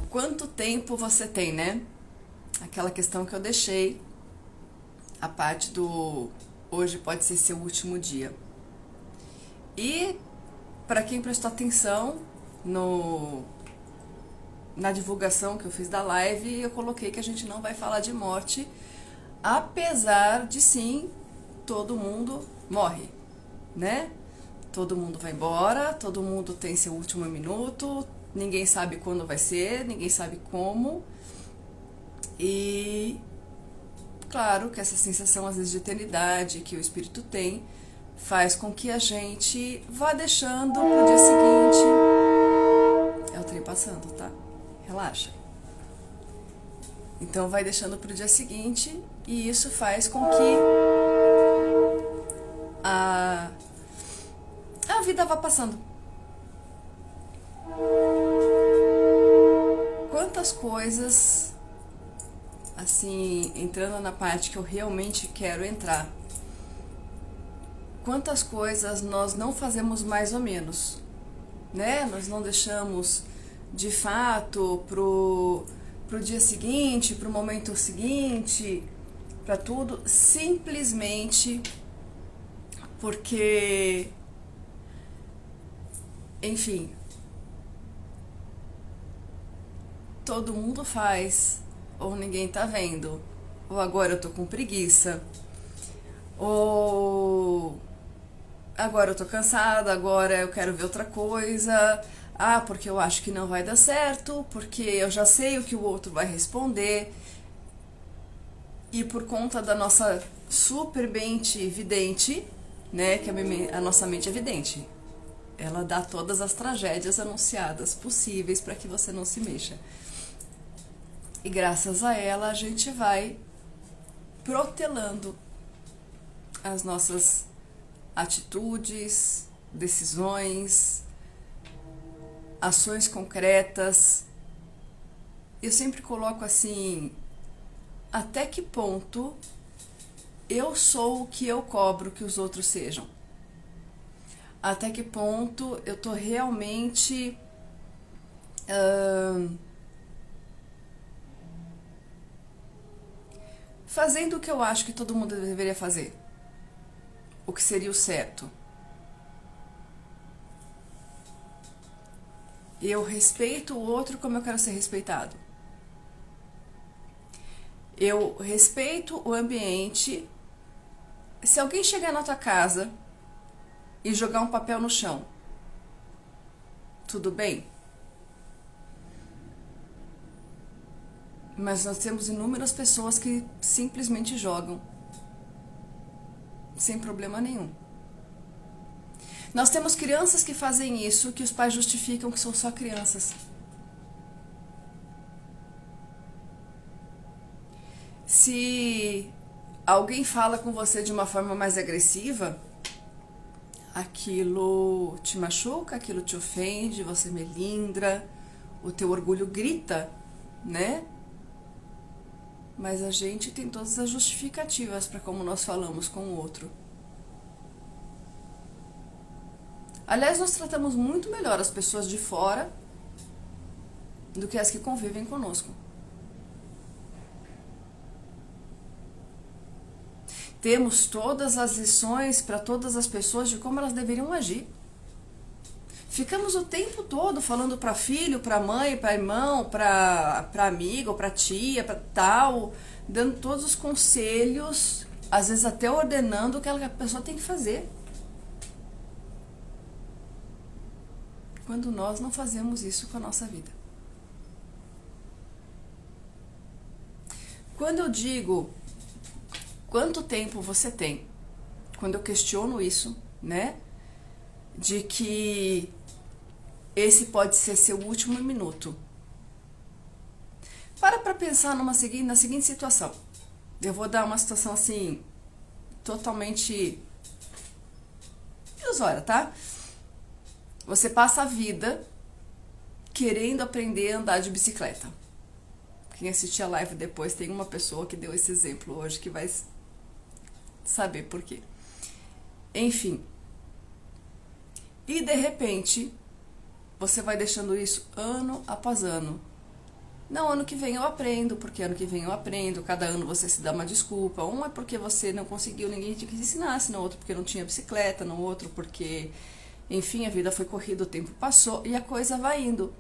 Quanto tempo você tem, né? Aquela questão que eu deixei, a parte do hoje pode ser seu último dia. E para quem prestou atenção na divulgação que eu fiz da live, eu coloquei que a gente não vai falar de morte, apesar de sim, todo mundo morre, né? Todo mundo vai embora, todo mundo tem seu último minuto, ninguém sabe quando vai ser, ninguém sabe como. E claro que essa sensação às vezes de eternidade que o espírito tem faz com que a gente vá deixando pro dia seguinte. É o trem passando, tá? Relaxa. Então vai deixando pro dia seguinte e isso faz com que a vida vá passando. Quantas coisas, assim, entrando na parte que eu realmente quero entrar, quantas coisas nós não fazemos mais ou menos, né? Nós não deixamos de fato pro dia seguinte, pro momento seguinte, para tudo, simplesmente porque, enfim, todo mundo faz, ou ninguém tá vendo, ou agora eu tô com preguiça, ou agora eu tô cansada, agora eu quero ver outra coisa, porque eu acho que não vai dar certo, porque eu já sei o que o outro vai responder, e por conta da nossa super mente vidente, né, que a nossa mente é vidente, ela dá todas as tragédias anunciadas possíveis para que você não se mexa. E graças a ela a gente vai protelando as nossas atitudes, decisões, ações concretas. Eu sempre coloco assim, até que ponto eu sou o que eu cobro que os outros sejam? Até que ponto eu tô realmente fazendo o que eu acho que todo mundo deveria fazer? O que seria o certo? Eu respeito o outro como eu quero ser respeitado. Eu respeito o ambiente. Se alguém chegar na tua casa e jogar um papel no chão, tudo bem? Mas nós temos inúmeras pessoas que simplesmente jogam sem problema nenhum. Nós temos crianças que fazem isso, que os pais justificam que são só crianças. Se alguém fala com você de uma forma mais agressiva, aquilo te machuca, aquilo te ofende, você melindra, o teu orgulho grita, né? Mas a gente tem todas as justificativas para como nós falamos com o outro. Aliás, nós tratamos muito melhor as pessoas de fora do que as que convivem conosco. Temos todas as lições para todas as pessoas de como elas deveriam agir. Ficamos o tempo todo falando para filho, para mãe, para irmão, para amigo, para tia, para tal, dando todos os conselhos, às vezes até ordenando o que a pessoa tem que fazer. Quando nós não fazemos isso com a nossa vida. Quando eu digo quanto tempo você tem, quando eu questiono isso, né, de que esse pode ser seu último minuto. Para pensar na seguinte situação. Eu vou dar uma situação assim, totalmente ilusória, tá? Você passa a vida querendo aprender a andar de bicicleta. Quem assistir a live depois, tem uma pessoa que deu esse exemplo hoje que vai saber por quê. Enfim. E de repente, você vai deixando isso ano após ano. Não, ano que vem eu aprendo, porque ano que vem eu aprendo. Cada ano você se dá uma desculpa. Um é porque você não conseguiu, ninguém te quis ensinar, no outro porque não tinha bicicleta, no outro porque, enfim, a vida foi corrida, o tempo passou e a coisa vai indo.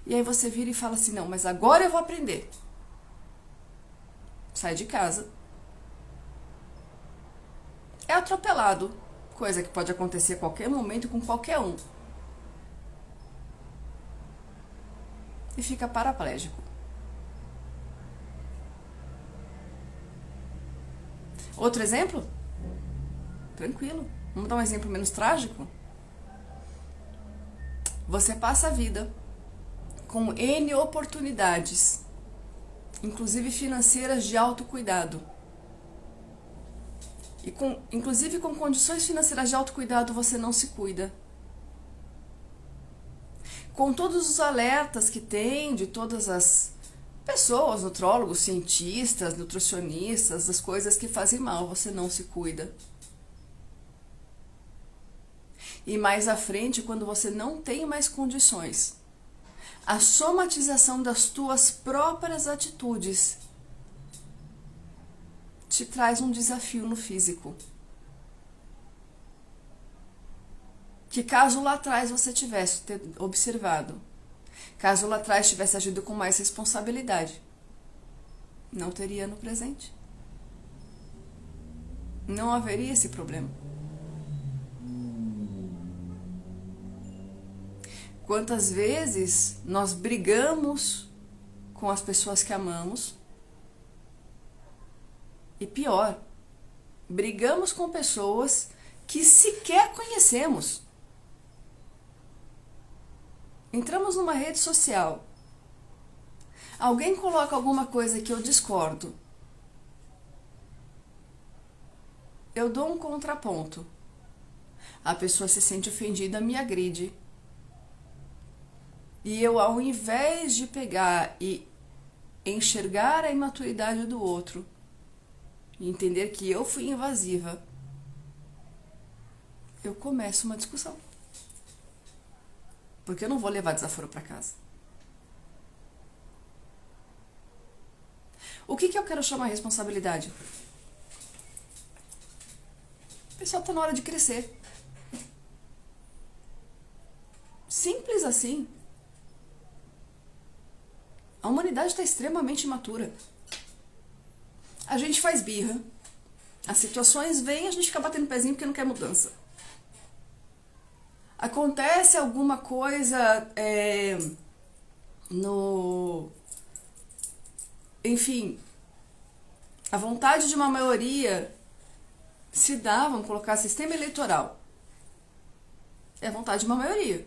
E aí você vira e fala assim, não, mas agora eu vou aprender. Sai de casa. É atropelado, coisa que pode acontecer a qualquer momento com qualquer um. E fica paraplégico. Outro exemplo? Tranquilo. Vamos dar um exemplo menos trágico? Você passa a vida com N oportunidades, inclusive financeiras de autocuidado. E inclusive com condições financeiras de autocuidado você não se cuida. Com todos os alertas que tem de todas as pessoas, nutrólogos, cientistas, nutricionistas, das coisas que fazem mal, você não se cuida. E mais à frente, quando você não tem mais condições, a somatização das tuas próprias atitudes te traz um desafio no físico. Que caso lá atrás você tivesse observado, caso lá atrás tivesse agido com mais responsabilidade, não teria no presente. Não haveria esse problema. Quantas vezes nós brigamos com as pessoas que amamos e pior, brigamos com pessoas que sequer conhecemos. Entramos numa rede social, alguém coloca alguma coisa que eu discordo, eu dou um contraponto, a pessoa se sente ofendida, me agride, e eu, ao invés de pegar e enxergar a imaturidade do outro e entender que eu fui invasiva, eu começo uma discussão. Porque eu não vou levar desaforo para casa. O que eu quero chamar responsabilidade? O pessoal está na hora de crescer. Simples assim. A humanidade está extremamente imatura. A gente faz birra. As situações vêm, a gente fica batendo pezinho porque não quer mudança. Acontece alguma coisa enfim, a vontade de uma maioria se dá, vamos colocar sistema eleitoral. É a vontade de uma maioria.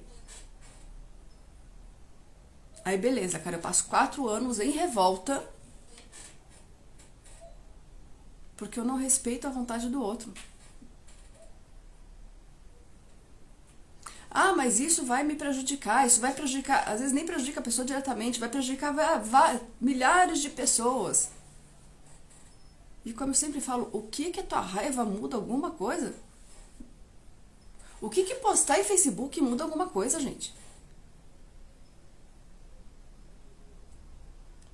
Aí beleza, cara, eu passo 4 anos em revolta porque eu não respeito a vontade do outro. Ah, mas isso vai me prejudicar, isso vai prejudicar, às vezes nem prejudica a pessoa diretamente, vai prejudicar milhares de pessoas. E como eu sempre falo, o que a tua raiva muda alguma coisa? O que postar em Facebook muda alguma coisa, gente?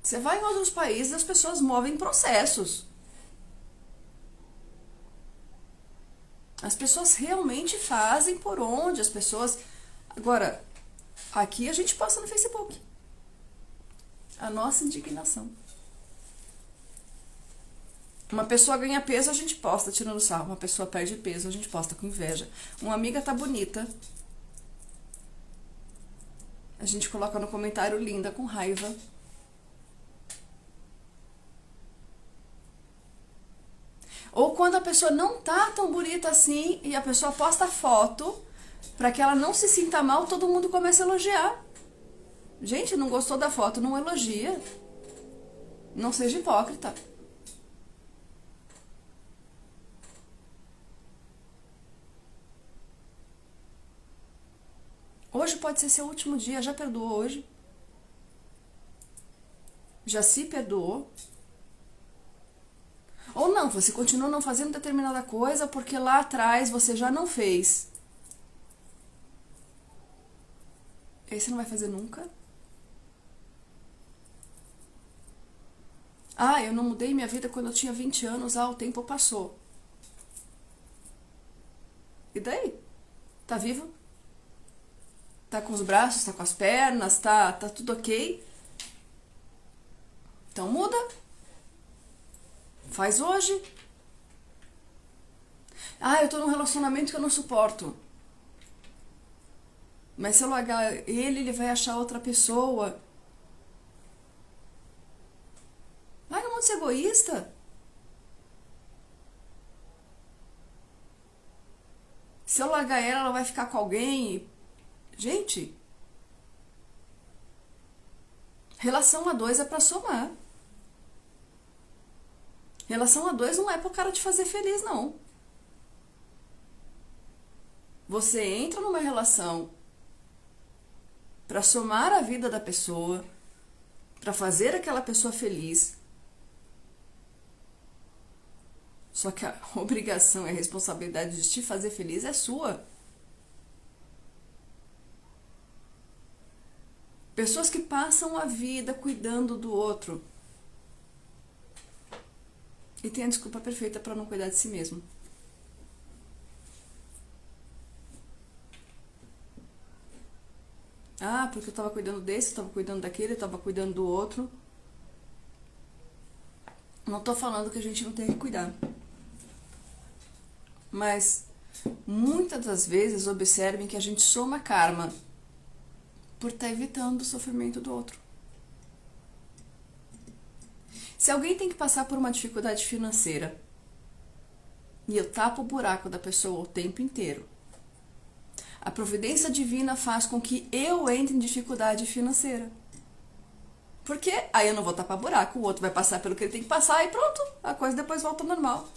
Você vai em outros países, as pessoas movem processos. As pessoas realmente fazem por onde, as pessoas... Agora, aqui a gente posta no Facebook a nossa indignação. Uma pessoa ganha peso, a gente posta tirando sarro. Uma pessoa perde peso, a gente posta com inveja. Uma amiga tá bonita, a gente coloca no comentário linda com raiva. Ou quando a pessoa não tá tão bonita assim e a pessoa posta foto para que ela não se sinta mal, todo mundo começa a elogiar. Gente, não gostou da foto, não elogia. Não seja hipócrita. Hoje pode ser seu último dia, já perdoou hoje? Já se perdoou? Ou não, você continua não fazendo determinada coisa porque lá atrás você já não fez. E aí você não vai fazer nunca? Ah, eu não mudei minha vida quando eu tinha 20 anos, o tempo passou. E daí? Tá vivo? Tá com os braços, tá com as pernas, tá tudo ok? Então muda. Faz hoje. Ah, eu tô num relacionamento que eu não suporto. Mas se eu largar ele vai achar outra pessoa. Larga a mão de ser egoísta. Se eu largar ela vai ficar com alguém. Gente, relação a dois é pra somar. Relação a dois não é pro cara te fazer feliz, não. Você entra numa relação pra somar a vida da pessoa, pra fazer aquela pessoa feliz. Só que a obrigação e a responsabilidade de te fazer feliz é sua. Pessoas que passam a vida cuidando do outro e tem a desculpa perfeita para não cuidar de si mesmo. Ah, porque eu tava cuidando desse, eu tava cuidando daquele, eu tava cuidando do outro. Não tô falando que a gente não tem que cuidar. Mas muitas das vezes observem que a gente soma karma por estar evitando o sofrimento do outro. Se alguém tem que passar por uma dificuldade financeira e eu tapo o buraco da pessoa o tempo inteiro, a providência divina faz com que eu entre em dificuldade financeira. Porque aí eu não vou tapar buraco, o outro vai passar pelo que ele tem que passar e pronto, a coisa depois volta ao normal.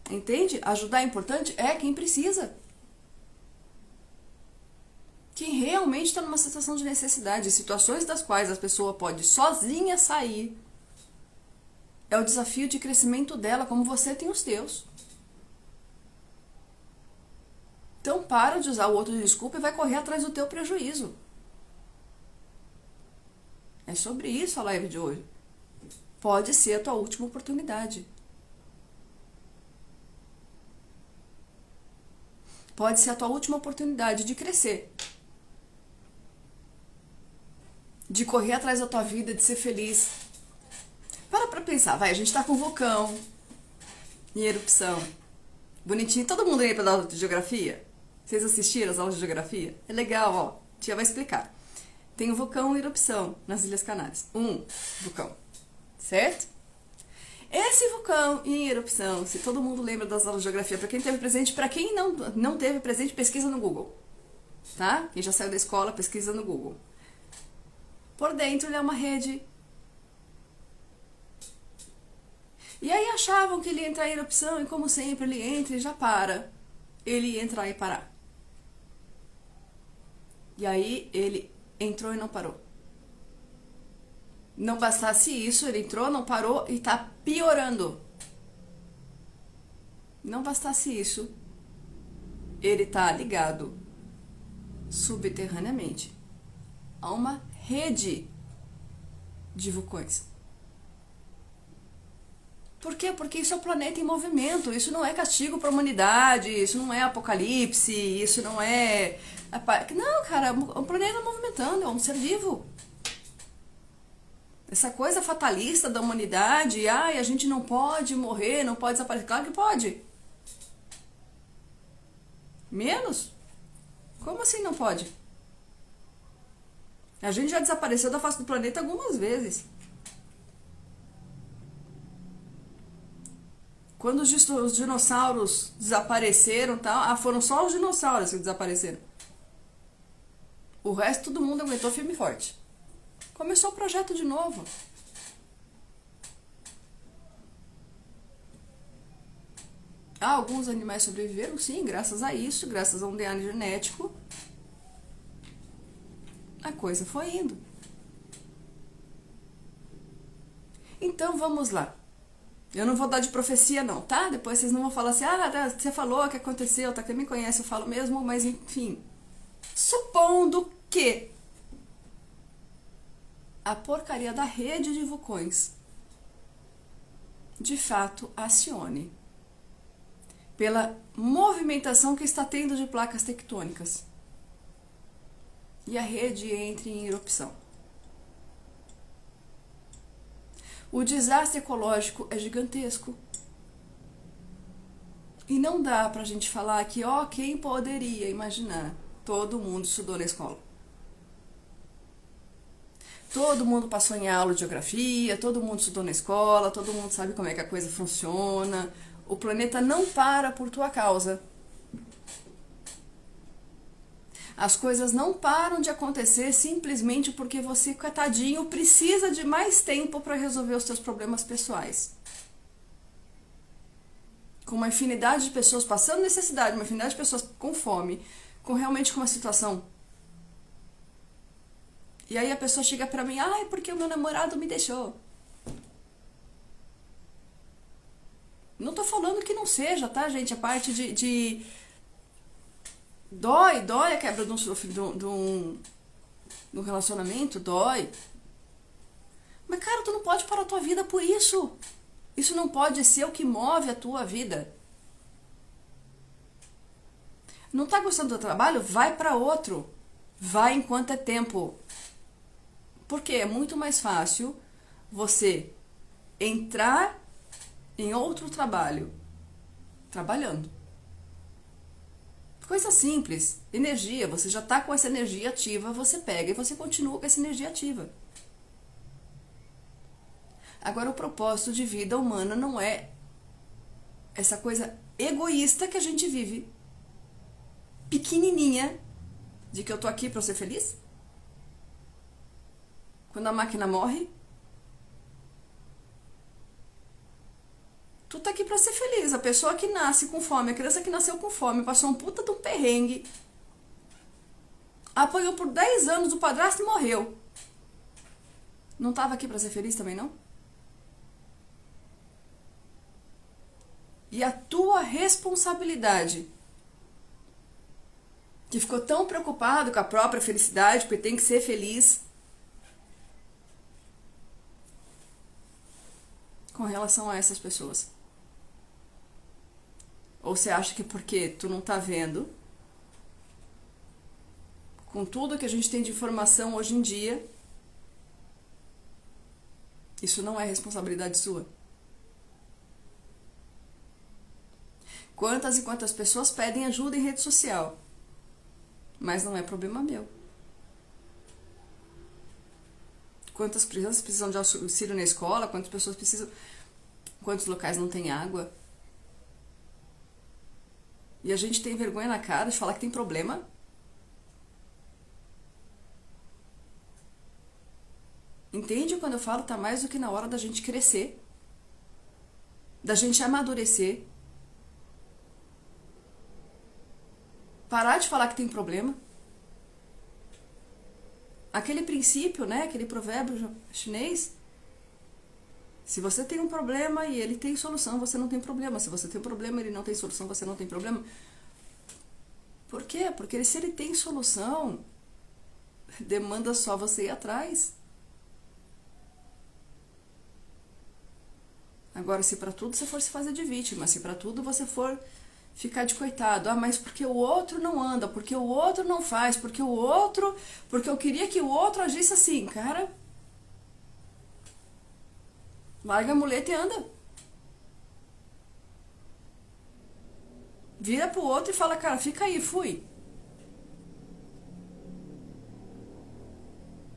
Entende? Ajudar é importante? É quem precisa. Quem realmente está numa situação de necessidade, situações das quais a pessoa pode sozinha sair. É o desafio de crescimento dela, como você tem os teus. Então para de usar o outro de desculpa e vai correr atrás do teu prejuízo. É sobre isso a live de hoje. Pode ser a tua última oportunidade. Pode ser a tua última oportunidade de crescer. De correr atrás da tua vida, de ser feliz. Para pra pensar, vai, a gente tá com um vulcão em erupção. Bonitinho, todo mundo aí pra dar aula de geografia? Vocês assistiram as aulas de geografia? É legal, ó, a tia vai explicar. Tem um vulcão em erupção nas Ilhas Canárias. Um vulcão, certo? Esse vulcão em erupção, se todo mundo lembra das aulas de geografia, para quem teve presente, para quem não teve presente, pesquisa no Google, tá? Quem já saiu da escola, pesquisa no Google. Por dentro ele é uma rede. E aí achavam que ele ia entrar em erupção e como sempre ele entra e já para. Ele ia entrar e parar. E aí ele entrou e não parou. Não bastasse isso, ele entrou, não parou e tá piorando. Não bastasse isso, ele tá ligado subterraneamente a uma rede de vulcões. Por quê? Porque isso é o planeta em movimento, isso não é castigo para a humanidade, isso não é apocalipse, isso não é... Não, cara, o planeta movimentando, é um ser vivo. Essa coisa fatalista da humanidade, a gente não pode morrer, não pode desaparecer. Claro que pode. Menos? Como assim não pode? A gente já desapareceu da face do planeta algumas vezes. Quando os dinossauros desapareceram, foram só os dinossauros que desapareceram. O resto todo mundo aguentou firme e forte. Começou o projeto de novo. Alguns animais sobreviveram, sim, graças a isso, graças a um DNA genético. A coisa foi indo. Então vamos lá. Eu não vou dar de profecia não, tá? Depois vocês não vão falar assim, você falou o que aconteceu, tá? Quem me conhece eu falo mesmo, mas enfim. Supondo que a porcaria da rede de vulcões de fato acione pela movimentação que está tendo de placas tectônicas e a rede entre em erupção. O desastre ecológico é gigantesco. E não dá pra gente falar que, quem poderia imaginar? Todo mundo estudou na escola. Todo mundo passou em aula de geografia, todo mundo estudou na escola, todo mundo sabe como é que a coisa funciona. O planeta não para por tua causa. As coisas não param de acontecer simplesmente porque você, coitadinho, precisa de mais tempo para resolver os seus problemas pessoais. Com uma infinidade de pessoas passando necessidade, uma infinidade de pessoas com fome, realmente com uma situação. E aí a pessoa chega pra mim, porque o meu namorado me deixou. Não tô falando que não seja, tá, gente? A parte de dói a quebra de um relacionamento, dói. Mas, cara, tu não pode parar a tua vida por isso. Isso não pode ser o que move a tua vida. Não tá gostando do teu trabalho? Vai pra outro. Vai enquanto é tempo. Porque é muito mais fácil você entrar em outro trabalho trabalhando. Coisa simples, energia, você já está com essa energia ativa, você pega e você continua com essa energia ativa. Agora, o propósito de vida humana não é essa coisa egoísta que a gente vive, pequenininha, de que eu tô aqui para ser feliz. Quando a máquina morre, tu tá aqui pra ser feliz. A pessoa que nasce com fome, a criança que nasceu com fome, passou um puta de um perrengue, apanhou por 10 anos o padrasto e morreu. Não tava aqui pra ser feliz também, não? E a tua responsabilidade, que ficou tão preocupado com a própria felicidade, porque tem que ser feliz, com relação a essas pessoas. Ou você acha que porque tu não tá vendo, com tudo que a gente tem de informação hoje em dia, isso não é responsabilidade sua? Quantas e quantas pessoas pedem ajuda em rede social, mas não é problema meu. Quantas crianças precisam de auxílio na escola, quantas pessoas precisam, quantos locais não tem água. E a gente tem vergonha na cara de falar que tem problema. Entende quando eu falo tá mais do que na hora da gente crescer, da gente amadurecer, parar de falar que tem problema. Aquele princípio, né, aquele provérbio chinês, se você tem um problema e ele tem solução, você não tem problema. Se você tem um problema e ele não tem solução, você não tem problema. Por quê? Porque se ele tem solução, demanda só você ir atrás. Agora, se pra tudo você for se fazer de vítima, se pra tudo você for ficar de coitado, mas porque o outro não anda, porque o outro não faz, porque eu queria que o outro agisse assim, cara, larga a muleta e anda. Vira pro outro e fala, cara, fica aí, fui.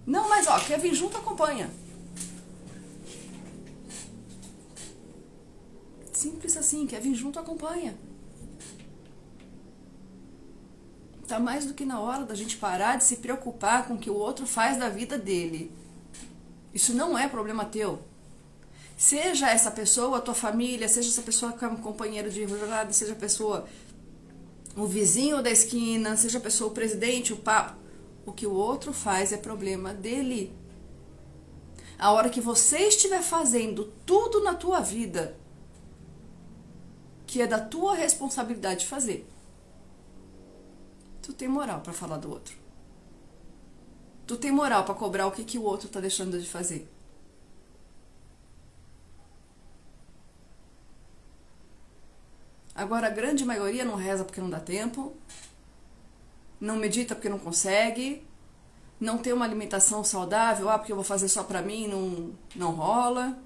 Não, mas quer vir junto, acompanha. Simples assim, quer vir junto, acompanha. Tá mais do que na hora da gente parar de se preocupar com o que o outro faz da vida dele. Isso não é problema teu. Seja essa pessoa a tua família, seja essa pessoa que é um companheiro de jornada, seja a pessoa o vizinho da esquina, seja a pessoa o presidente, o papa. O que o outro faz é problema dele. A hora que você estiver fazendo tudo na tua vida que é da tua responsabilidade fazer, tu tem moral para falar do outro. Tu tem moral para cobrar o que o outro tá deixando de fazer. Agora, a grande maioria não reza porque não dá tempo, não medita porque não consegue, não tem uma alimentação saudável, porque eu vou fazer só pra mim, não rola.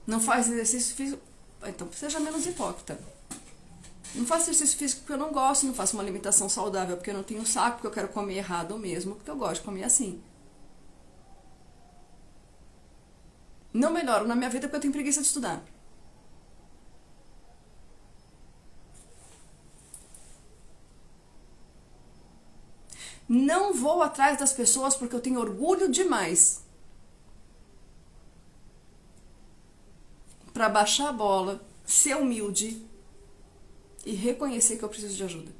Não faz exercício físico, então seja menos hipócrita. Não faço exercício físico porque eu não gosto, não faço uma alimentação saudável porque eu não tenho saco, porque eu quero comer errado mesmo, porque eu gosto de comer assim. Não melhoro na minha vida porque eu tenho preguiça de estudar. Não vou atrás das pessoas porque eu tenho orgulho demais para baixar a bola, ser humilde e reconhecer que eu preciso de ajuda.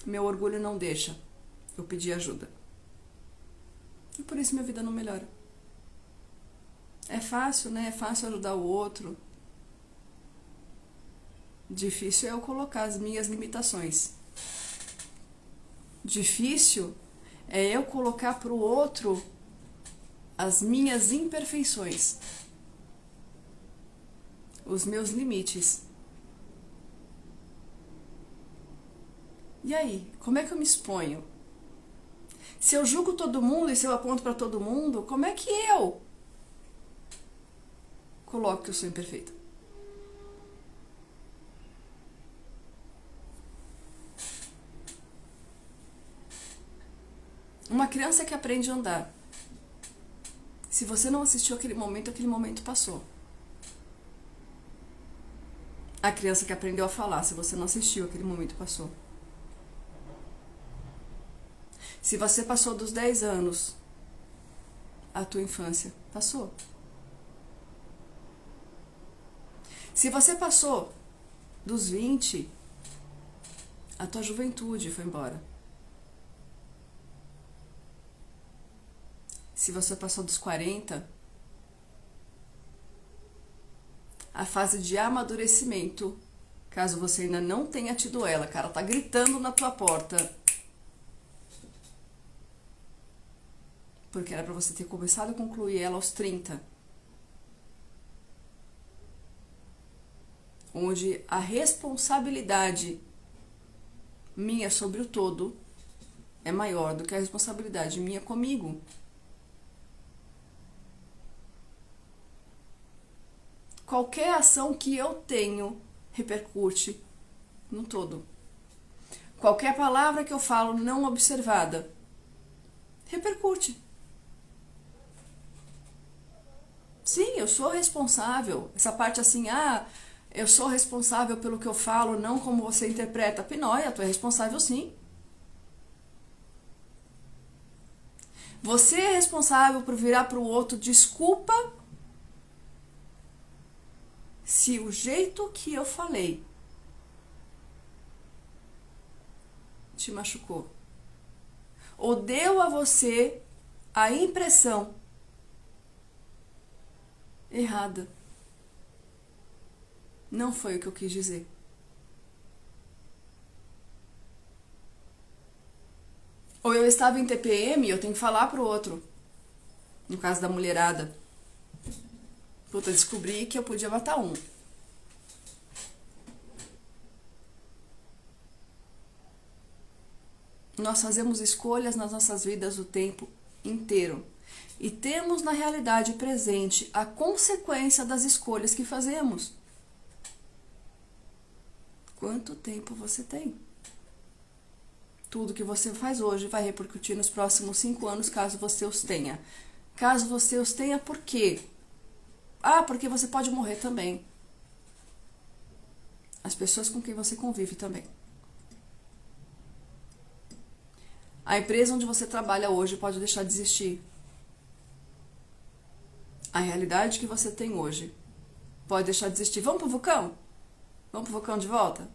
Meu orgulho não deixa eu pedir ajuda. E por isso minha vida não melhora. É fácil, né? É fácil ajudar o outro. Difícil é eu colocar as minhas limitações. Difícil é eu colocar pro outro as minhas imperfeições, os meus limites. E aí, como é que eu me exponho? Se eu julgo todo mundo e se eu aponto para todo mundo, como é que eu coloco que eu sou imperfeita? Uma criança que aprende a andar. Se você não assistiu aquele momento passou. A criança que aprendeu a falar, se você não assistiu, aquele momento passou. Se você passou dos 10 anos, a tua infância passou. Se você passou dos 20, a tua juventude foi embora. Se você passou dos 40, a fase de amadurecimento, caso você ainda não tenha tido ela, cara, tá gritando na tua porta, porque era pra você ter começado a concluir ela aos 30, onde a responsabilidade minha sobre o todo é maior do que a responsabilidade minha comigo. Qualquer ação que eu tenho repercute no todo. Qualquer palavra que eu falo não observada repercute. Sim, eu sou responsável. Essa parte assim, eu sou responsável pelo que eu falo, não como você interpreta. Pinóia, tu é responsável sim. Você é responsável por virar pro outro desculpa se o jeito que eu falei te machucou. Ou deu a você a impressão errada. Não foi o que eu quis dizer. Ou eu estava em TPM e eu tenho que falar pro outro. No caso da mulherada. Puta, descobri que eu podia matar um. Nós fazemos escolhas nas nossas vidas o tempo inteiro. E temos na realidade presente a consequência das escolhas que fazemos. Quanto tempo você tem? Tudo que você faz hoje vai repercutir nos próximos 5 anos, caso você os tenha. Caso você os tenha, por quê? Porque você pode morrer também. As pessoas com quem você convive também. A empresa onde você trabalha hoje pode deixar de existir. A realidade que você tem hoje pode deixar de existir. Vamos pro vulcão? Vamos pro vulcão de volta?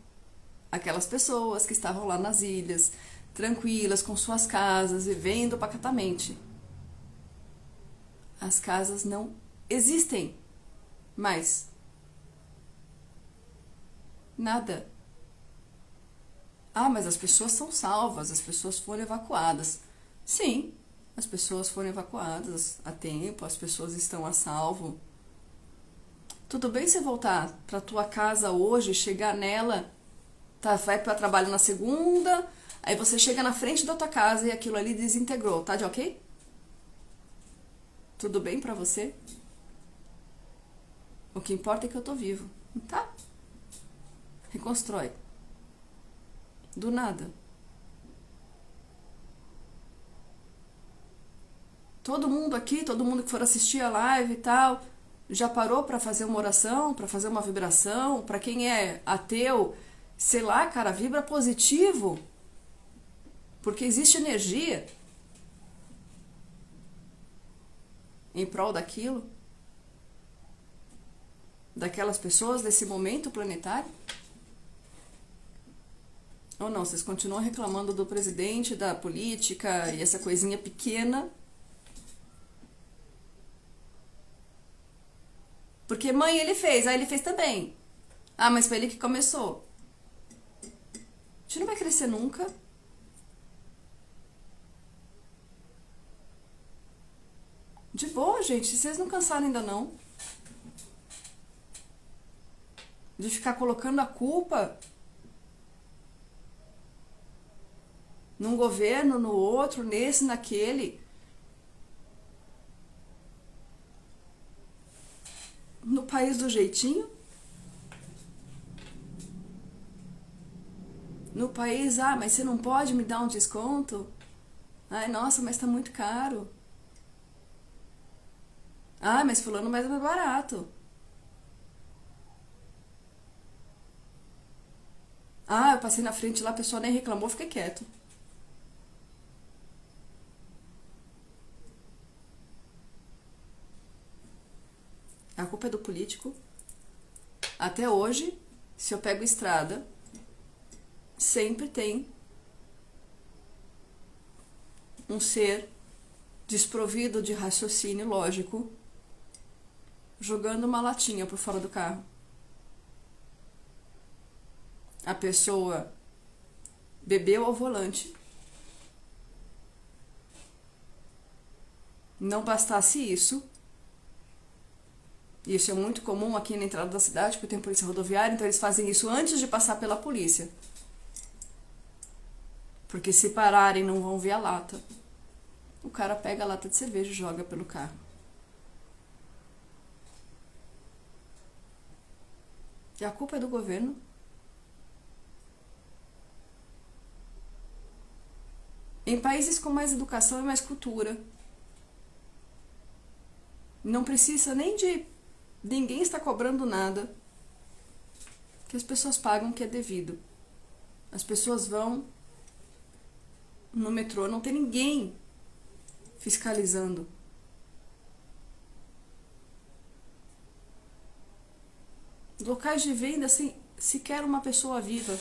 Aquelas pessoas que estavam lá nas ilhas, tranquilas, com suas casas, vivendo pacatamente. As casas não existem mais. Nada. Ah, mas as pessoas são salvas, as pessoas foram evacuadas. Sim, as pessoas foram evacuadas a tempo, as pessoas estão a salvo. Tudo bem você voltar para tua casa hoje, chegar nela, tá, vai para trabalho na segunda, aí você chega na frente da tua casa e aquilo ali desintegrou, tá de ok? Tudo bem para você? O que importa é que eu tô vivo, tá? Reconstrói. Do nada. Todo mundo aqui, todo mundo que for assistir a live e tal, já parou para fazer uma oração, para fazer uma vibração? Para quem é ateu, sei lá, cara, vibra positivo. Porque existe energia em prol daquilo, daquelas pessoas, desse momento planetário. Ou não, vocês continuam reclamando do presidente, da política e essa coisinha pequena. Porque mãe ele fez, aí ele fez também. Ah, mas foi ele que começou. A gente não vai crescer nunca. De boa, gente, vocês não cansaram ainda não. De ficar colocando a culpa num governo, no outro, nesse, naquele. No país do jeitinho. No país, ah, mas você não pode me dar um desconto? Ai, nossa, mas tá muito caro. Ah, mas fulano mais é barato. Ah, eu passei na frente lá, a pessoa nem reclamou, fiquei quieto. A culpa é do político. Até hoje, se eu pego estrada, sempre tem um ser desprovido de raciocínio lógico jogando uma latinha por fora do carro. A pessoa bebeu ao volante. Não bastasse isso, isso é muito comum aqui na entrada da cidade, porque tem polícia rodoviária, então eles fazem isso antes de passar pela polícia. Porque se pararem não vão ver a lata. O cara pega a lata de cerveja e joga pelo carro. E a culpa é do governo. Em países com mais educação e mais cultura, não precisa nem de ninguém estar cobrando nada, que as pessoas pagam o que é devido. As pessoas vão no metrô, não tem ninguém fiscalizando. Locais de venda, assim, sequer uma pessoa viva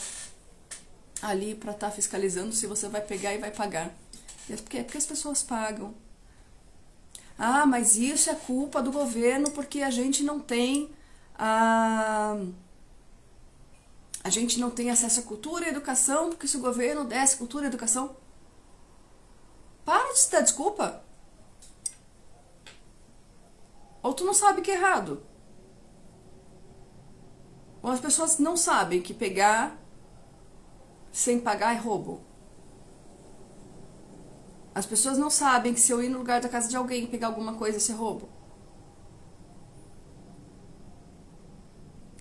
ali para estar fiscalizando se você vai pegar e vai pagar. É porque as pessoas pagam. Ah, mas isso é culpa do governo porque a gente não tem a gente não tem acesso à cultura e educação, porque se o governo desse cultura e educação... Para de se dar desculpa. Ou tu não sabe que é errado. Ou as pessoas não sabem que pegar sem pagar é roubo. As pessoas não sabem que se eu ir no lugar da casa de alguém e pegar alguma coisa, isso é roubo.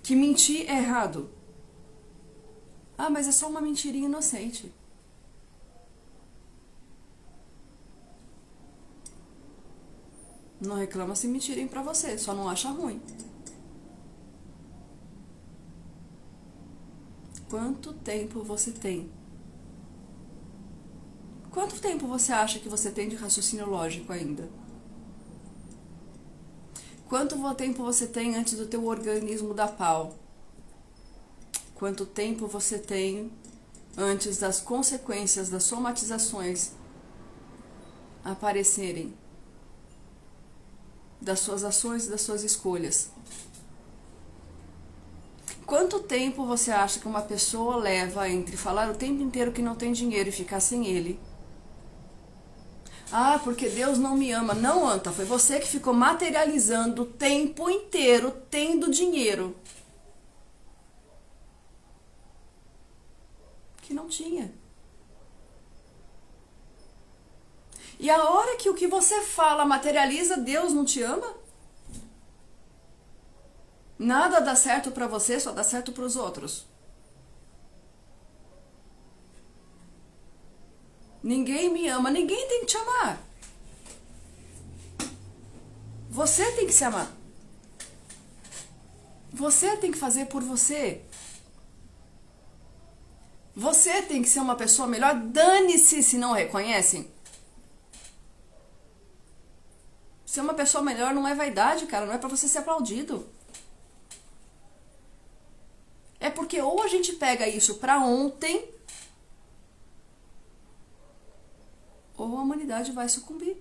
Que mentir é errado. Ah, mas é só uma mentirinha inocente. Não reclama se mentirem pra você, só não acha ruim. Quanto tempo você tem? Quanto tempo você acha que você tem de raciocínio lógico ainda? Quanto tempo você tem antes do teu organismo dar pau? quanto tempo você tem antes das consequências das somatizações aparecerem, das suas ações e das suas escolhas. Quanto tempo você acha que uma pessoa leva entre falar o tempo inteiro que não tem dinheiro e ficar sem ele? Ah, porque Deus não me ama. Não, Anta, foi você que ficou materializando o tempo inteiro tendo dinheiro que não tinha. E a hora que o que você fala materializa, Deus não te ama? Nada dá certo pra você, só dá certo pros outros. Ninguém me ama, ninguém tem que te amar. Você tem que se amar. Você tem que fazer por você. Você tem que ser uma pessoa melhor. Dane-se se não reconhecem. Ser uma pessoa melhor não é vaidade, cara. Não é pra você ser aplaudido. É porque ou a gente pega isso pra ontem, ou a humanidade vai sucumbir.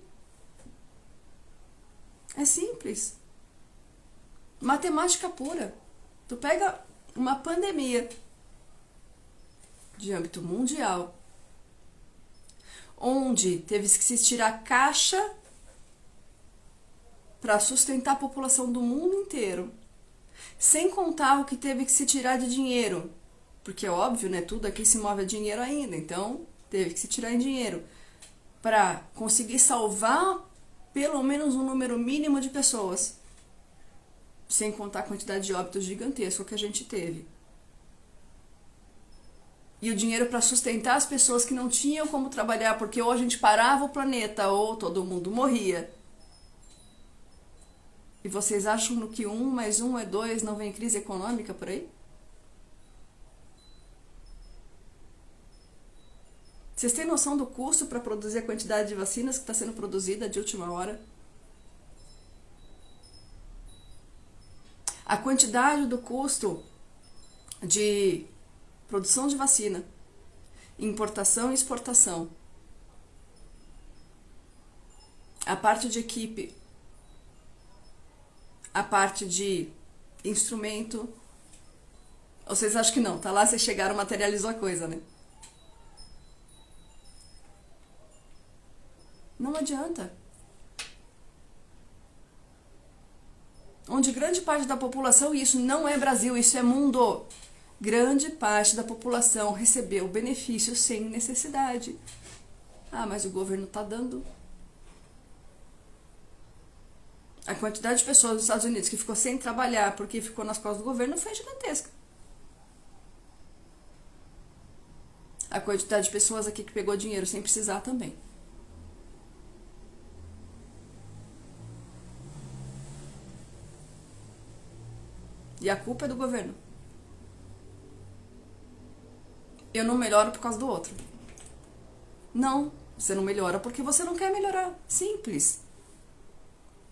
É simples. Matemática pura. Tu pega uma pandemia de âmbito mundial, onde teve que se tirar caixa para sustentar a população do mundo inteiro, sem contar o que teve que se tirar de dinheiro, porque é óbvio, né? Tudo aqui se move a dinheiro ainda, então teve que se tirar em dinheiro para conseguir salvar pelo menos um número mínimo de pessoas, sem contar a quantidade de óbitos gigantesco que a gente teve. E o dinheiro para sustentar as pessoas que não tinham como trabalhar, porque ou a gente parava o planeta ou todo mundo morria. E vocês acham que 1 mais 1 é 2, não vem crise econômica por aí? Vocês têm noção do custo para produzir a quantidade de vacinas que está sendo produzida de última hora? A quantidade do custo de produção de vacina, importação e exportação, a parte de equipe, a parte de instrumento. Ou vocês acham que não? Tá lá, vocês chegaram, materializou a coisa, né? Não adianta. Onde grande parte da população, e isso não é Brasil, isso é mundo, grande parte da população recebeu benefícios sem necessidade. Ah, mas o governo tá dando. A quantidade de pessoas nos Estados Unidos que ficou sem trabalhar porque ficou nas costas do governo foi gigantesca. A quantidade de pessoas aqui que pegou dinheiro sem precisar também. E a culpa é do governo. Eu não melhoro por causa do outro. Não, você não melhora porque você não quer melhorar. Simples.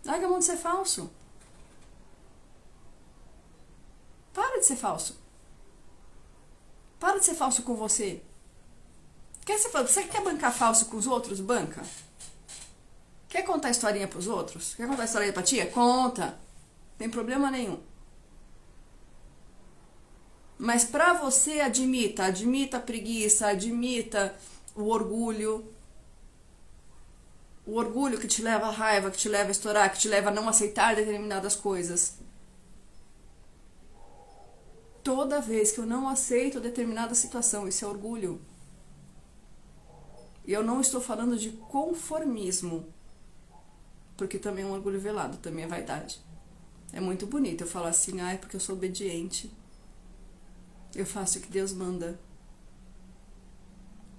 Larga a mão de ser falso. Para de ser falso. Para de ser falso com você. Você quer bancar falso com os outros? Banca. Quer contar historinha pros outros? Quer contar historinha pra tia? Conta. Não tem problema nenhum. Mas pra você, admita a preguiça, admita o orgulho. O orgulho que te leva à raiva, que te leva a estourar, que te leva a não aceitar determinadas coisas. Toda vez que eu não aceito determinada situação, isso é orgulho. E eu não estou falando de conformismo, porque também é um orgulho velado, também é vaidade. É muito bonito eu falar assim, é porque eu sou obediente. Eu faço o que Deus manda.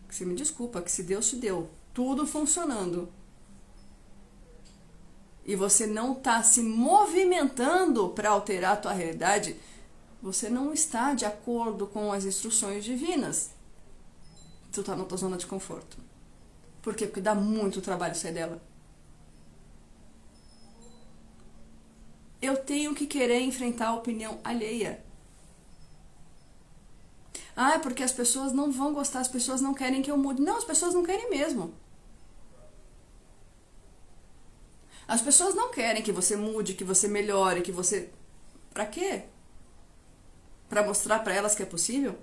Você me desculpa, que se Deus te deu tudo funcionando e você não está se movimentando para alterar a tua realidade, você não está de acordo com as instruções divinas. Tu está na tua zona de conforto. Por quê? Porque dá muito trabalho sair dela. Eu tenho que querer enfrentar a opinião alheia. Ah, é porque as pessoas não vão gostar, as pessoas não querem que eu mude. Não, as pessoas não querem mesmo. As pessoas não querem que você mude, que você melhore, que você... Pra quê? Pra mostrar pra elas que é possível?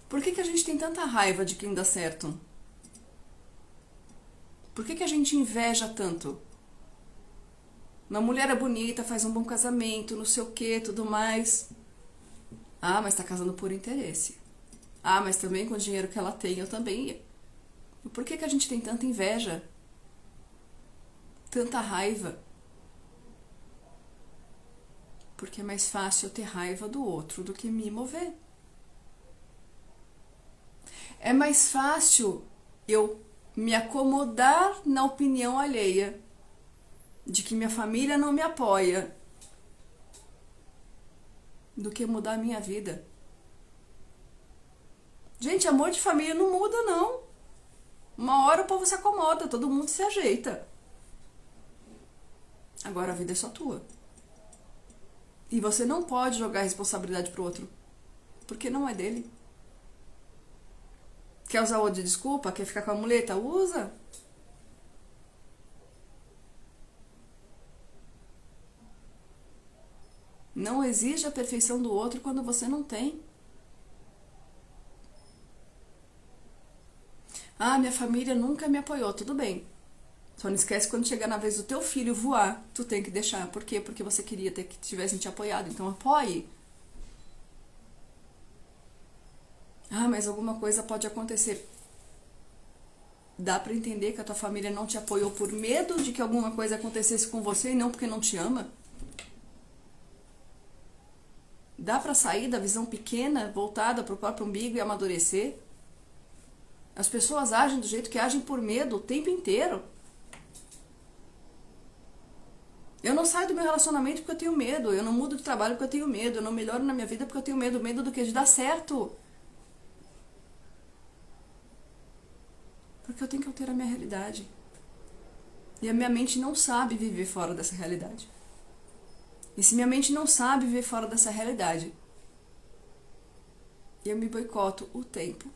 Por que a gente tem tanta raiva de quem dá certo? Por que a gente inveja tanto? Uma mulher é bonita, faz um bom casamento, não sei o que, tudo mais. Ah, mas tá casando por interesse. Ah, mas também com o dinheiro que ela tem, eu também. Por que a gente tem tanta inveja? Tanta raiva? Porque é mais fácil eu ter raiva do outro do que me mover. É mais fácil eu me acomodar na opinião alheia, de que minha família não me apoia, do que mudar a minha vida. Gente, amor de família não muda, não. Uma hora o povo se acomoda, todo mundo se ajeita. Agora a vida é só tua. E você não pode jogar a responsabilidade pro outro, porque não é dele. Quer usar o de desculpa? Quer ficar com a muleta? Usa. Não exige a perfeição do outro quando você não tem. Ah, minha família nunca me apoiou. Tudo bem. Só não esquece quando chegar na vez do teu filho voar, tu tem que deixar. Por quê? Porque você queria ter que tivessem te apoiado. Então apoie. Ah, mas alguma coisa pode acontecer. Dá pra entender que a tua família não te apoiou por medo de que alguma coisa acontecesse com você e não porque não te ama? Dá pra sair da visão pequena, voltada pro próprio umbigo e amadurecer? As pessoas agem do jeito que agem por medo o tempo inteiro. Eu não saio do meu relacionamento porque eu tenho medo. Eu não mudo de trabalho porque eu tenho medo. Eu não melhoro na minha vida porque eu tenho medo. Medo do que? De dar certo. Porque eu tenho que alterar a minha realidade. E a minha mente não sabe viver fora dessa realidade. E se minha mente não sabe viver fora dessa realidade, eu me boicoto o tempo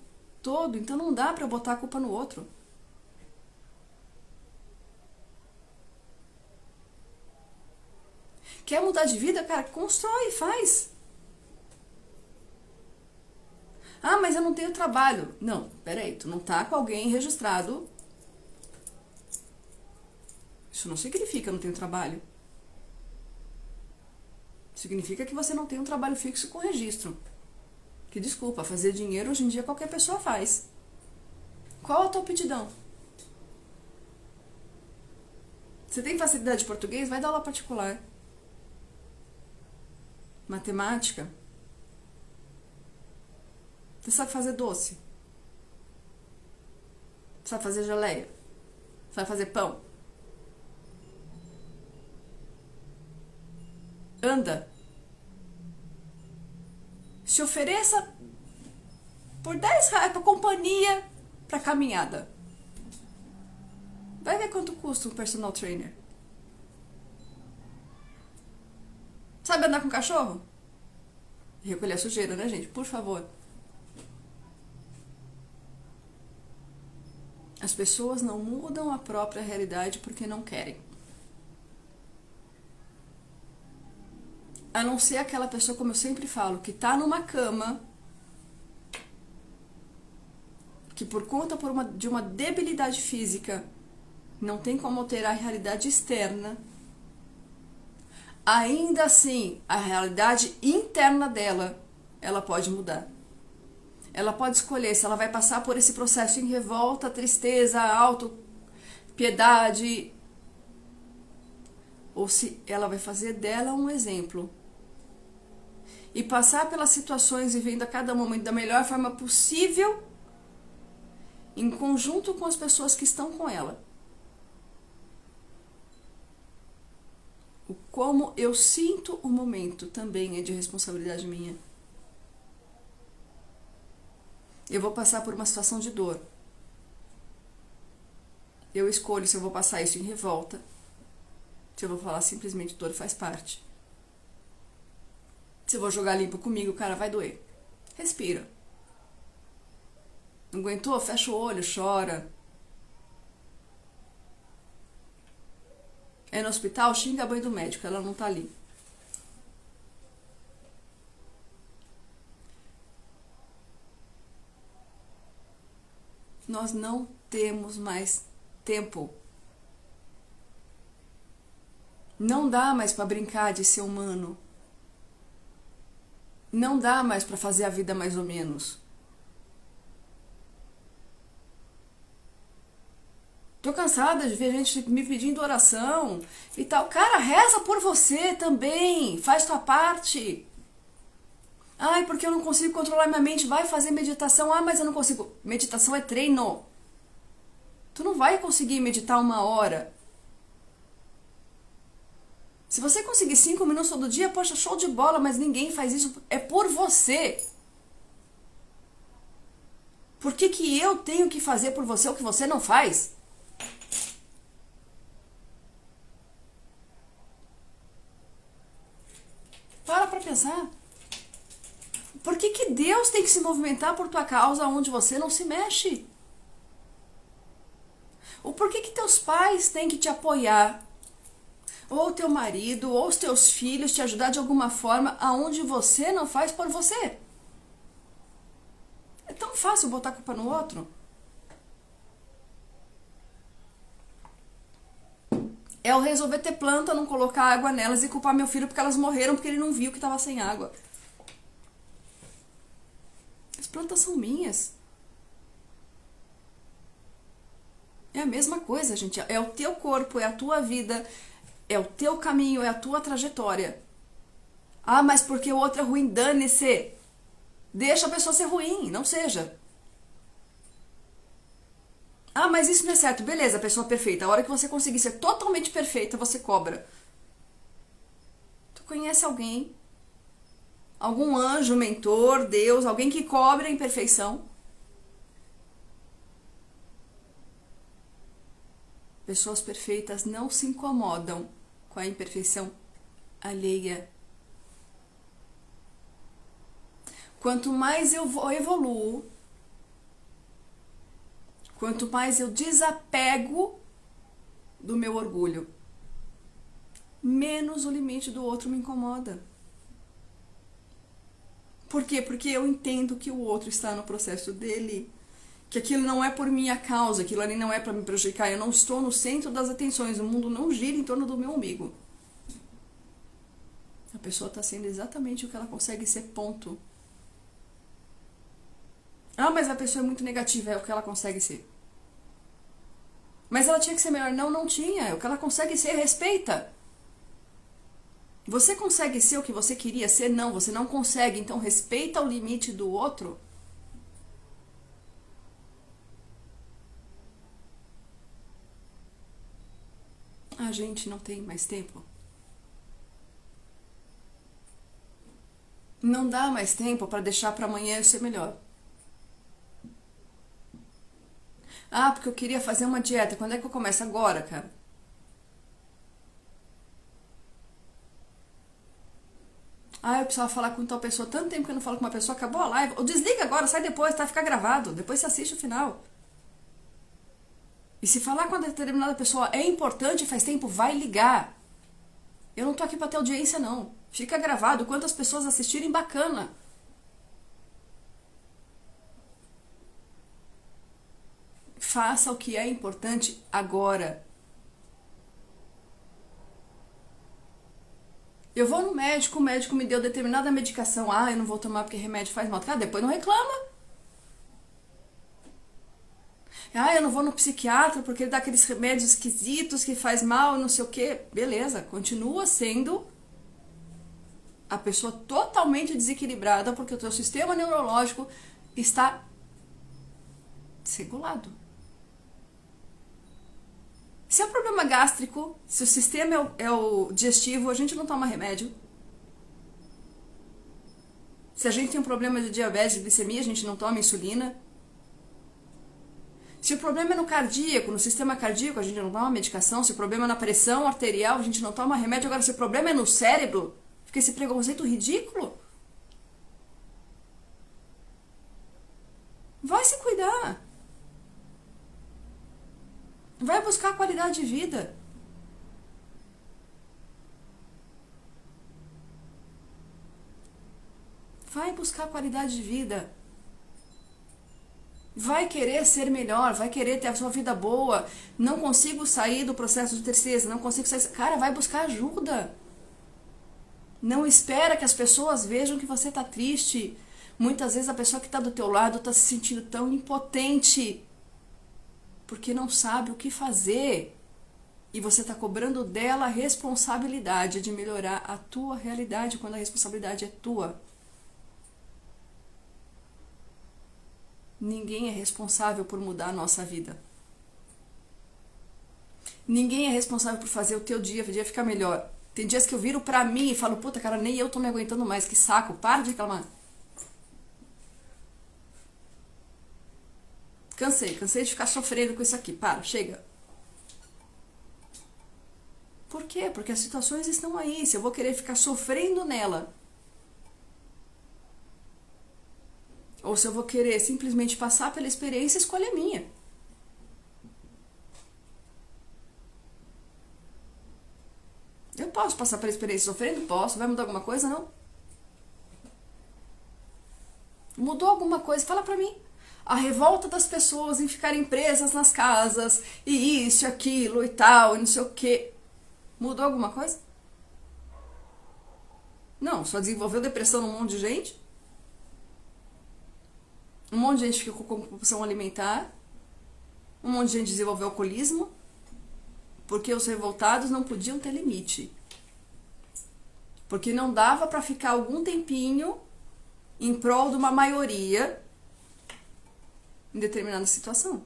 todo. Então não dá pra eu botar a culpa no outro. Quer mudar de vida? Cara, constrói, faz. Ah, mas eu não tenho trabalho. Não, peraí, tu não tá com alguém registrado. Isso não significa que eu não tenho trabalho. Significa que você não tem um trabalho fixo com registro. Que desculpa, fazer dinheiro hoje em dia qualquer pessoa faz. Qual a tua aptidão? Você tem facilidade de português? Vai dar aula particular. Matemática? Você sabe fazer doce? Sabe fazer geleia? Sabe fazer pão? Anda. Se ofereça por R$ 10 pra companhia, pra caminhada. Vai ver quanto custa um personal trainer. Sabe andar com cachorro? Recolher a sujeira, né, gente? Por favor. As pessoas não mudam a própria realidade porque não querem. A não ser aquela pessoa, como eu sempre falo, que tá numa cama, que por conta de uma debilidade física não tem como alterar a realidade externa. Ainda assim, a realidade interna dela, ela pode mudar. Ela pode escolher se ela vai passar por esse processo em revolta, tristeza, autopiedade, ou se ela vai fazer dela um exemplo. E passar pelas situações vivendo a cada momento da melhor forma possível, em conjunto com as pessoas que estão com ela. O como eu sinto o momento também é de responsabilidade minha. Eu vou passar por uma situação de dor. Eu escolho se eu vou passar isso em revolta, se eu vou falar simplesmente dor faz parte. Se eu vou jogar limpo comigo, cara, vai doer. Respira. Não aguentou? Fecha o olho, chora. É no hospital, xinga a mãe do médico, ela não tá ali. Nós não temos mais tempo. Não dá mais para brincar de ser humano. Não dá mais para fazer a vida mais ou menos. Tô cansada de ver gente me pedindo oração e tal. Cara, reza por você também. Faz tua parte. Ai, porque eu não consigo controlar minha mente. Vai fazer meditação. Ah, mas eu não consigo. Meditação é treino. Tu não vai conseguir meditar 1 hora. Se você conseguir 5 minutos todo dia, poxa, show de bola, mas ninguém faz isso. É por você. Por que que eu tenho que fazer por você o que você não faz? Para pensar. Por que que Deus tem que se movimentar por tua causa onde você não se mexe? Ou por que que teus pais têm que te apoiar? Ou teu marido, ou os teus filhos te ajudar de alguma forma aonde você não faz por você? É tão fácil botar a culpa no outro. É eu resolver ter planta, não colocar água nelas e culpar meu filho porque elas morreram porque ele não viu que estava sem água. As plantas são minhas. É a mesma coisa, gente. É o teu corpo, é a tua vida, é o teu caminho, é a tua trajetória. Ah, mas porque o outro é ruim, dane-se. Deixa a pessoa ser ruim, não seja. Ah, mas isso não é certo. Beleza, a pessoa perfeita. A hora que você conseguir ser totalmente perfeita, você cobra. Tu conhece alguém? Algum anjo, mentor, Deus, alguém que cobra a imperfeição? Pessoas perfeitas não se incomodam com a imperfeição alheia. Quanto mais eu evoluo, quanto mais eu desapego do meu orgulho, menos o limite do outro me incomoda. Por quê? Porque eu entendo que o outro está no processo dele, que aquilo não é por minha causa, aquilo ali não é para me prejudicar, eu não estou no centro das atenções, o mundo não gira em torno do meu umbigo. A pessoa está sendo exatamente o que ela consegue ser, ponto. Ah, mas a pessoa é muito negativa, é o que ela consegue ser. Mas ela tinha que ser melhor. Não, não tinha, é o que ela consegue ser, respeita. Você consegue ser o que você queria ser? Não, você não consegue, então respeita o limite do outro. A gente não tem mais tempo. Não dá mais tempo para deixar para amanhã eu ser melhor. Ah, porque eu queria fazer uma dieta. Quando é que eu começo? Agora, cara. Ah, eu precisava falar com tal pessoa. Tanto tempo que eu não falo com uma pessoa, acabou a live. Ou desliga agora, sai depois, tá? Fica gravado. Depois você assiste o final. E se falar com uma determinada pessoa é importante, faz tempo, vai ligar. Eu não tô aqui pra ter audiência, não. Fica gravado. Quantas pessoas assistirem, bacana. Faça o que é importante agora. Eu vou no médico, o médico me deu determinada medicação. Ah, eu não vou tomar porque remédio faz mal. Cara, depois não reclama. Ah, eu não vou no psiquiatra porque ele dá aqueles remédios esquisitos que faz mal, não sei o quê. Beleza, continua sendo a pessoa totalmente desequilibrada porque o teu sistema neurológico está desregulado. Se é um problema gástrico, se o sistema é o digestivo, a gente não toma remédio. Se a gente tem um problema de diabetes, de glicemia, a gente não toma insulina. Se o problema é no cardíaco, no sistema cardíaco, a gente não toma medicação. Se o problema é na pressão arterial, a gente não toma remédio. Agora, se o problema é no cérebro, fica esse preconceito ridículo. Vai se cuidar. Vai buscar qualidade de vida. Vai buscar qualidade de vida. Vai querer ser melhor, vai querer ter a sua vida boa. Não consigo sair do processo de tristeza, não consigo sair. Cara, vai buscar ajuda. Não espera que as pessoas vejam que você tá triste. Muitas vezes a pessoa que tá do teu lado tá se sentindo tão impotente porque não sabe o que fazer. E você tá cobrando dela a responsabilidade de melhorar a tua realidade quando a responsabilidade é tua. Ninguém é responsável por mudar a nossa vida. Ninguém é responsável por fazer o teu dia ficar melhor. Tem dias que eu viro pra mim e falo, puta, cara, nem eu tô me aguentando mais, que saco, para de reclamar. Cansei de ficar sofrendo com isso aqui, para, chega. Por quê? Porque as situações estão aí, se eu vou querer ficar sofrendo nela, ou se eu vou querer simplesmente passar pela experiência, a escolha é minha. Eu posso passar pela experiência sofrendo? Posso. Vai mudar alguma coisa? Não. Mudou alguma coisa? Fala pra mim. A revolta das pessoas em ficarem presas nas casas, e isso, aquilo e tal, e não sei o que. Mudou alguma coisa? Não, só desenvolveu depressão num monte de gente. Um monte de gente ficou com compulsão alimentar. Um monte de gente desenvolveu alcoolismo. Porque os revoltados não podiam ter limite. Porque não dava para ficar algum tempinho em prol de uma maioria em determinada situação.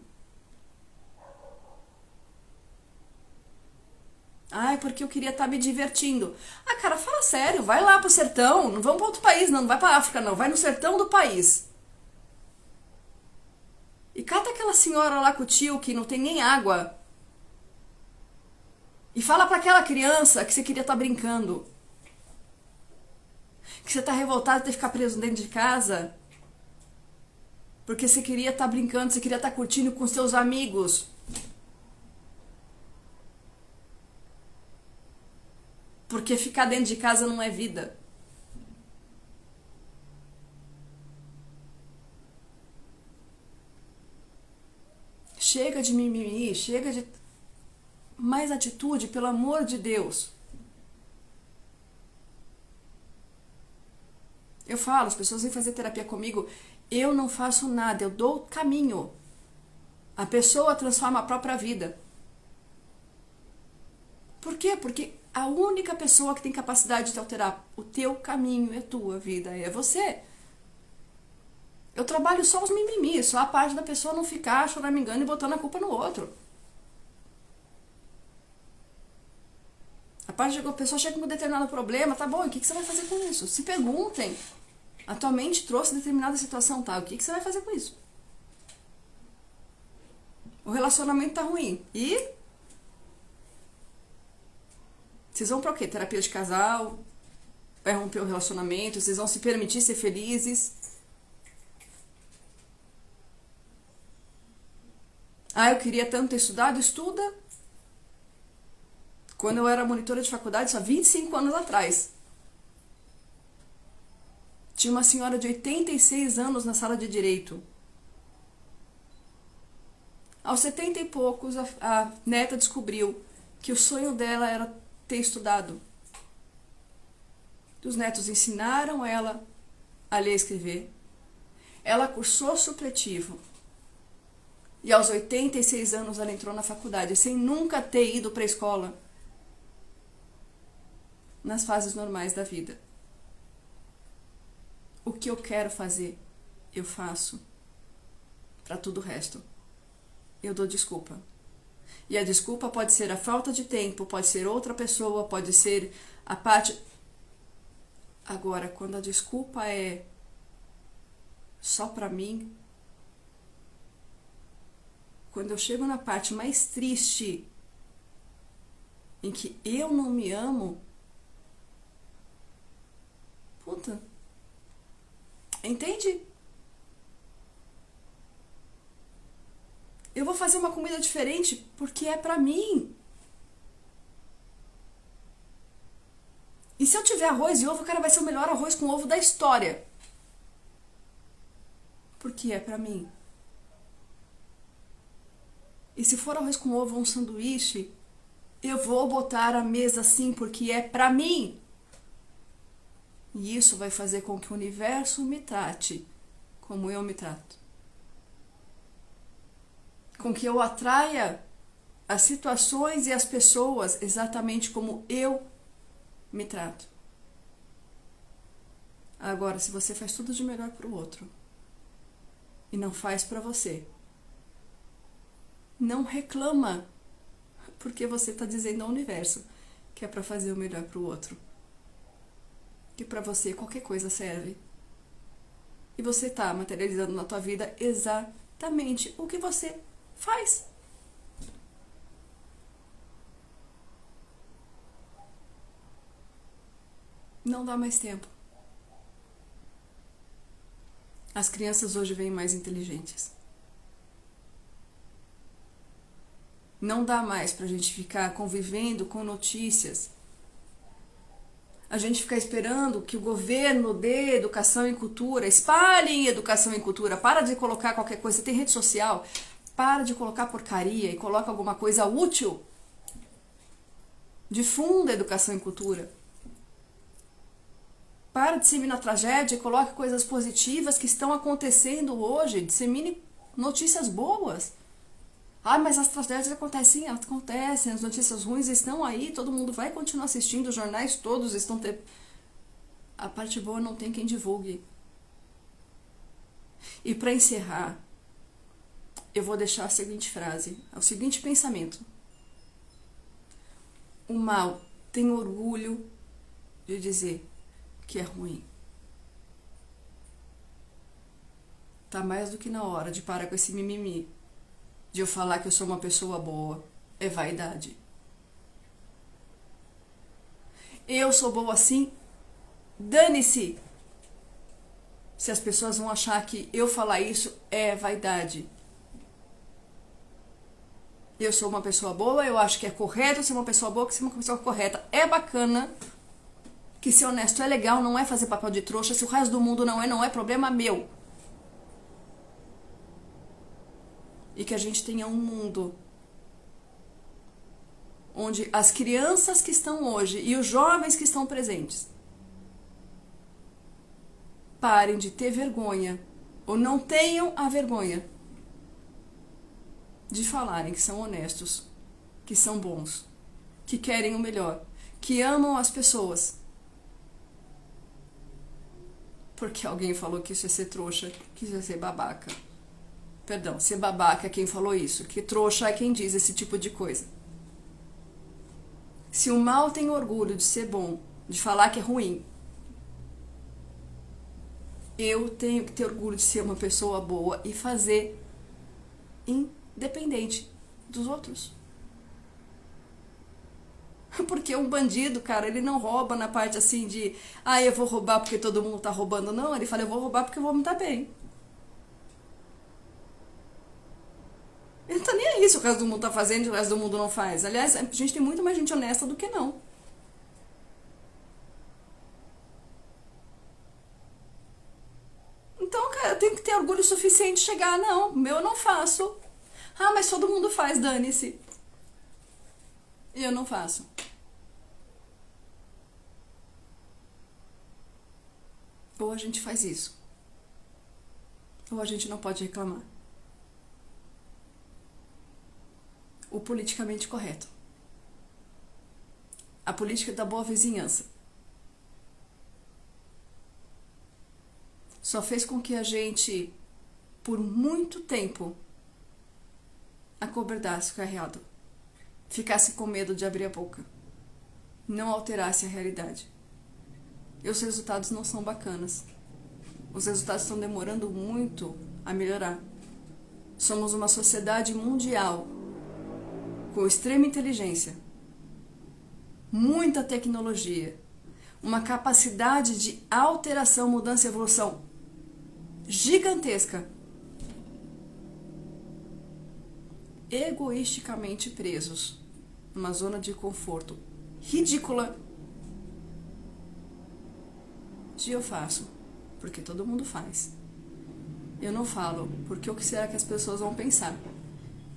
Ai, porque eu queria estar me divertindo. Ah, cara, fala sério, vai lá pro sertão, não vamos para outro país, não vai pra África, não, vai no sertão do país. E cata aquela senhora lá com o tio que não tem nem água. E fala para aquela criança que você queria estar brincando. Que você tá revoltado de ter que ficar preso dentro de casa. Porque você queria estar brincando, você queria estar curtindo com seus amigos. Porque ficar dentro de casa não é vida. Chega de mimimi, chega de mais atitude, pelo amor de Deus. Eu falo, as pessoas vêm fazer terapia comigo, eu não faço nada, eu dou o caminho. A pessoa transforma a própria vida. Por quê? Porque a única pessoa que tem capacidade de alterar o teu caminho e a tua vida é você. Eu trabalho só os mimimi, só a parte da pessoa não ficar choramingando e botando a culpa no outro. A parte de que a pessoa chega com um determinado problema, tá bom, e o que você vai fazer com isso? Se perguntem. A tua mente trouxe determinada situação, tá? O que você vai fazer com isso? O relacionamento tá ruim. E? Vocês vão pra quê? Terapia de casal? Vai romper o relacionamento? Vocês vão se permitir ser felizes? Ah, eu queria tanto ter estudado? Estuda. Quando eu era monitora de faculdade, só 25 anos atrás, tinha uma senhora de 86 anos na sala de direito. Aos 70 e poucos, a neta descobriu que o sonho dela era ter estudado. Os netos ensinaram ela a ler e escrever. Ela cursou supletivo. E aos 86 anos ela entrou na faculdade, sem nunca ter ido para a escola. Nas fases normais da vida. O que eu quero fazer, eu faço. Para tudo o resto, eu dou desculpa. E a desculpa pode ser a falta de tempo, pode ser outra pessoa, pode ser a parte... Agora, quando a desculpa é só para mim, quando eu chego na parte mais triste, em que eu não me amo, puta, entende? Eu vou fazer uma comida diferente porque é pra mim. E se eu tiver arroz e ovo, cara, vai ser o melhor arroz com ovo da história. Porque é pra mim. E se for arroz com ovo ou um sanduíche, eu vou botar a mesa assim porque é pra mim. E isso vai fazer com que o universo me trate como eu me trato. Com que eu atraia as situações e as pessoas exatamente como eu me trato. Agora, se você faz tudo de melhor para o outro e não faz para você, não reclama, porque você está dizendo ao universo que é para fazer o melhor para o outro. Que para você qualquer coisa serve. E você está materializando na tua vida exatamente o que você faz. Não dá mais tempo. As crianças hoje vêm mais inteligentes. Não dá mais pra gente ficar convivendo com notícias. A gente ficar esperando que o governo dê educação e cultura, espalhem educação e cultura, para de colocar qualquer coisa. Você tem rede social, para de colocar porcaria e coloca alguma coisa útil. Difunda educação e cultura. Para de disseminar tragédia e coloque coisas positivas que estão acontecendo hoje. Dissemine notícias boas. Ah, mas as tragédias acontecem, sim, elas acontecem, as notícias ruins estão aí, todo mundo vai continuar assistindo, os jornais todos estão... A parte boa não tem quem divulgue. E para encerrar, eu vou deixar a seguinte frase, o seguinte pensamento. O mal tem orgulho de dizer que é ruim. Tá mais do que na hora de parar com esse mimimi. De eu falar que eu sou uma pessoa boa. É vaidade. Eu sou boa assim? Dane-se! Se as pessoas vão achar que eu falar isso é vaidade. Eu sou uma pessoa boa, eu acho que é correto ser uma pessoa boa, que ser uma pessoa correta é bacana, que ser honesto é legal, não é fazer papel de trouxa, se o resto do mundo não é problema meu. E que a gente tenha um mundo onde as crianças que estão hoje e os jovens que estão presentes parem de ter vergonha ou não tenham a vergonha de falarem que são honestos, que são bons, que querem o melhor, que amam as pessoas. Porque alguém falou que isso é ser trouxa, que isso é ser babaca. Perdão, ser babaca é quem falou isso, que trouxa é quem diz esse tipo de coisa. Se o mal tem orgulho de ser bom, de falar que é ruim, eu tenho que ter orgulho de ser uma pessoa boa e fazer independente dos outros. Porque um bandido, cara, ele não rouba na parte assim de eu vou roubar porque todo mundo tá roubando. Não, ele fala, eu vou roubar porque eu vou me dar bem. Ele não tá nem aí se o resto do mundo tá fazendo e o resto do mundo não faz. Aliás, a gente tem muito mais gente honesta do que não. Então, cara, eu tenho que ter orgulho suficiente de chegar, não, meu eu não faço. Mas todo mundo faz, dane-se. Eu não faço. Ou a gente faz isso, ou a gente não pode reclamar. O politicamente correto. A política da boa vizinhança. Só fez com que a gente, por muito tempo, acobertasse o errado. Ficasse com medo de abrir a boca. Não alterasse a realidade. E os resultados não são bacanas. Os resultados estão demorando muito a melhorar. Somos uma sociedade mundial com extrema inteligência, muita tecnologia, uma capacidade de alteração, mudança e evolução gigantesca. egoisticamente presos numa zona de conforto ridícula de eu faço, porque todo mundo faz. Eu não falo, porque o que será que as pessoas vão pensar?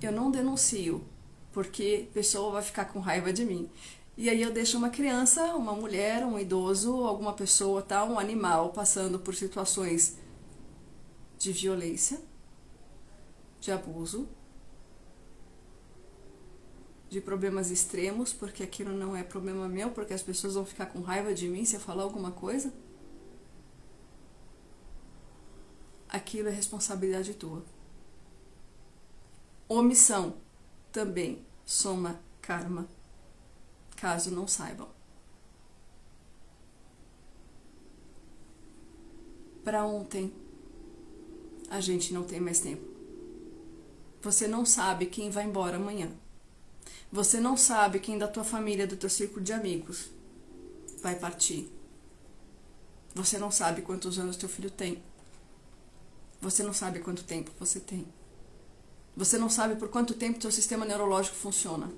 Eu não denuncio, porque a pessoa vai ficar com raiva de mim. E aí eu deixo uma criança, uma mulher, um idoso, alguma pessoa, tá, um animal passando por situações de violência, de abuso, de problemas extremos, porque aquilo não é problema meu, porque as pessoas vão ficar com raiva de mim se eu falar alguma coisa. Aquilo é responsabilidade tua. Omissão também soma karma, caso não saibam. Para ontem, a gente não tem mais tempo. Você não sabe quem vai embora amanhã. Você não sabe quem da tua família, do teu círculo de amigos vai partir. Você não sabe quantos anos teu filho tem. Você não sabe quanto tempo você tem. Você não sabe por quanto tempo teu sistema neurológico funciona.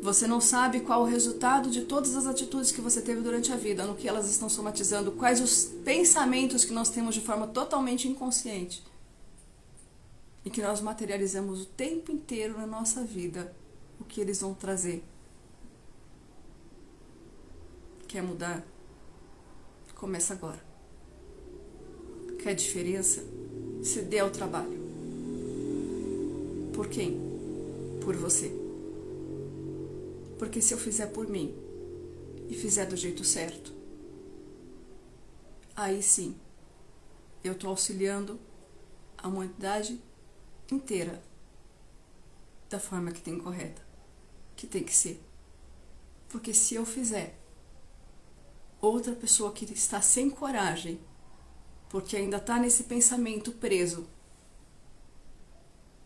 Você não sabe qual o resultado de todas as atitudes que você teve durante a vida, no que elas estão somatizando, quais os pensamentos que nós temos de forma totalmente inconsciente e que nós materializamos o tempo inteiro na nossa vida, o que eles vão trazer. Quer mudar? Começa agora. Quer diferença? Se dê ao trabalho. Por quem? Por você. Porque se eu fizer por mim e fizer do jeito certo, aí sim, eu estou auxiliando a humanidade inteira da forma que tem correta, que tem que ser. Porque se eu fizer, outra pessoa que está sem coragem, porque ainda está nesse pensamento preso,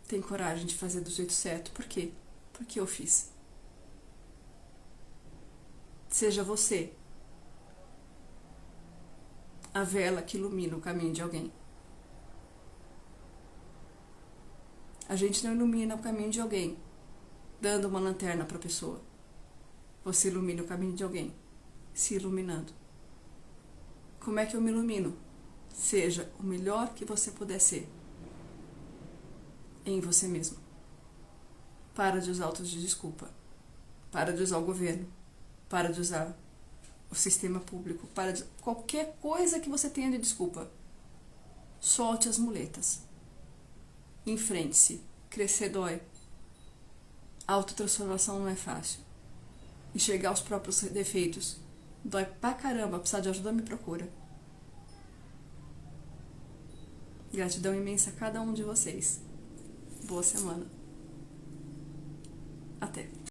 tem coragem de fazer do jeito certo. Por quê? Porque eu fiz. Seja você a vela que ilumina o caminho de alguém. A gente não ilumina o caminho de alguém dando uma lanterna para a pessoa. Você ilumina o caminho de alguém se iluminando. Como é que eu me ilumino? Seja o melhor que você puder ser em você mesmo. Para de usar autos de desculpa. Para de usar o governo. Para de usar o sistema público. Para de qualquer coisa que você tenha de desculpa. Solte as muletas. Enfrente-se. Crescer dói. A autotransformação não é fácil. Enxergar os próprios defeitos dói pra caramba. Precisar de ajuda, me procura. Gratidão imensa a cada um de vocês. Boa semana. Até.